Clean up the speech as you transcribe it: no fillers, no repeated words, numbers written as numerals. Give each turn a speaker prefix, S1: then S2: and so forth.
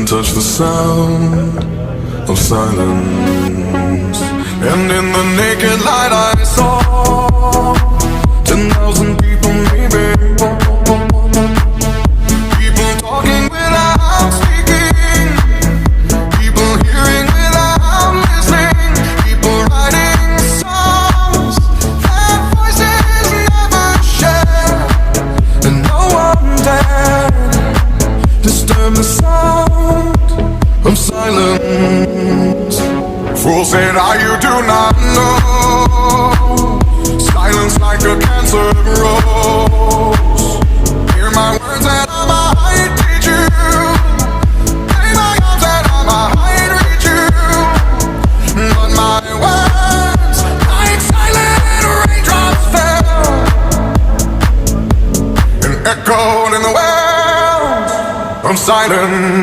S1: touch the sound of silence. And in the naked light I saw 10,000 people, maybe. People talking without speaking, people hearing without listening, people writing songs that voices never share, and no one dared disturb the sound of silence. Fool said, you do not know. Silence like a cancer grows. Hear my words and I might teach you. Lay my arms and I might reach you. But my words, like silent raindrops, fell and echoed in the wells of silence.